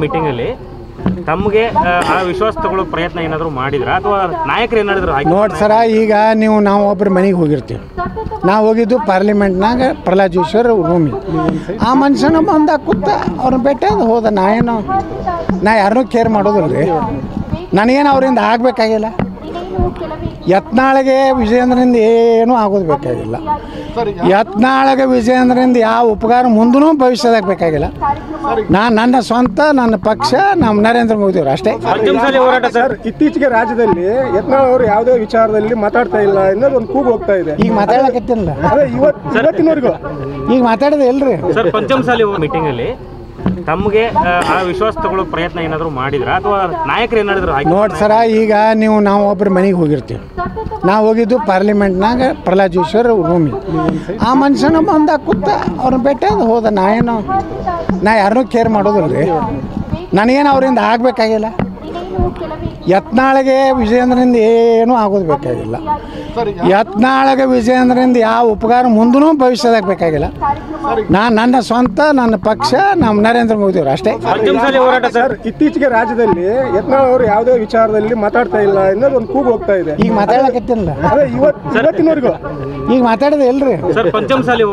Meeting ಅಲ್ಲಿ ತಮಗೆ ಆ ವಿಶ್ವಾಸ ತಗೊಳ್ಳೋ ಪ್ರಯತ್ನ ಏನಾದರೂ ಮಾಡಿದ್ರ ಅಥವಾ ನಾಯಕರು ಏನಾದ್ರು ನೋಡಿ ಸರ, ಈಗ ನಾವು ಒಬ್ಬರ ಮನೆಗೆ ಹೋಗಿರ್ತೀವಿ. ನಾವು ಹೋಗಿದ್ದು ಪಾರ್ಲಿಮೆಂಟ್ನಾಗ ಪ್ರಹ್ಲಾದ್ ಜೋಶಿ ರೂಮಿ. ಆ ಮನುಷ್ಯನ ಬಂದ ಕೂತ ಅವ್ರನ್ನ ಭೇಟಿ ಹೋದ. ನಾ ಯಾರನ್ನೂ ಕೇರ್ ಮಾಡೋದಿಲ್ಲ ರೀ. ನನಗೇನು ಅವರಿಂದ ಆಗಬೇಕಾಗಿಲ್ಲ. ಯತ್ನಾಳಿಗೆ ವಿಜಯೇಂದ್ರನಿಂದ ಏನೂ ಆಗೋದು ಬೇಕಾಗಿಲ್ಲ. ಯತ್ನಾಳಿಗೆ ವಿಜಯೇಂದ್ರನಿಂದ ಯಾವ ಉಪಕಾರ ಮುಂದೂ ಭವಿಷ್ಯದಾಗ ಬೇಕಾಗಿಲ್ಲ. ನನ್ನ ಸ್ವಂತ, ನನ್ನ ಪಕ್ಷ, ನಮ್ಮ ನರೇಂದ್ರ ಮೋದಿ ಅವರು ಅಷ್ಟೇ. ಸರ್, ಇತ್ತೀಚೆಗೆ ರಾಜ್ಯದಲ್ಲಿ ಯತ್ನಾಳ್ ಅವರು ಯಾವುದೇ ವಿಚಾರದಲ್ಲಿ ಮಾತಾಡ್ತಾ ಇಲ್ಲ ಅನ್ನೋದು ಒಂದು ಕೂಗು ಹೋಗ್ತಾ ಇದೆ. ಈಗ ಮಾತಾಡಕತ್ತಿಲ್ಲ, ಇವತ್ತಿನವರೆಗೂ ಈಗ ಮಾತಾಡೋದು ಇಲ್ರಿ. ಸರ್, ಪಂಚಮಸಾಲಿ ಮೀಟಿಂಗ್ ಅಲ್ಲಿ ತಮಗೆ ಆ ವಿಶ್ವಾಸ ತಗೊಳ್ಳೋ ಪ್ರಯತ್ನ ಏನಾದರೂ ಮಾಡಿದ್ರ ಅಥವಾ ನಾಯಕರು ಏನಾದ್ರು ನೋಡಿ ಸರ, ಈಗ ನಾವು ಒಬ್ಬರ ಮನೆಗೆ ಹೋಗಿರ್ತೀವಿ. ನಾವು ಹೋಗಿದ್ದು ಪಾರ್ಲಿಮೆಂಟ್ನಾಗ ಪ್ರಹ್ಲಾದ್ ಜೋಶಿ ರೂಮಿ. ಆ ಮನುಷ್ಯನ ಬಂದ ಕೂತ ಅವ್ರನ್ನ ಭೇಟಿ ಹೋದ. ನಾ ಯಾರನ್ನೂ ಕೇರ್ ಮಾಡೋದಿಲ್ಲ ರೀ. ನನಗೇನು ಅವರಿಂದ ಆಗಬೇಕಾಗಿಲ್ಲ. ಯತ್ನಾಳಿಗೆ ವಿಜಯೇಂದ್ರನಿಂದ ಏನೂ ಆಗೋದು ಬೇಕಾಗಿಲ್ಲ. ಯತ್ನಾಳಿಗೆ ವಿಜಯೇಂದ್ರನಿಂದ ಯಾವ ಉಪಕಾರ ಮುಂದೂ ಭವಿಷ್ಯದಾಗ ಬೇಕಾಗಿಲ್ಲ. ನನ್ನ ಸ್ವಂತ, ನನ್ನ ಪಕ್ಷ, ನಮ್ಮ ನರೇಂದ್ರ ಮೋದಿ ಅವರು ಅಷ್ಟೇ. ಸರ್, ಇತ್ತೀಚೆಗೆ ರಾಜ್ಯದಲ್ಲಿ ಯತ್ನಾಳ್ ಅವರು ಯಾವುದೇ ವಿಚಾರದಲ್ಲಿ ಮಾತಾಡ್ತಾ ಇಲ್ಲ ಅನ್ನೋದು ಒಂದು ಕೂಗು ಹೋಗ್ತಾ ಇದೆ. ಈಗ ಮಾತಾಡಕತ್ತಿಲ್ಲ, ಇವತ್ತಿನವರೆಗೂ ಈಗ ಮಾತಾಡೋದು ಇಲ್ರಿ. ಸರ್, ಪಂಚಮಸಾಲಿ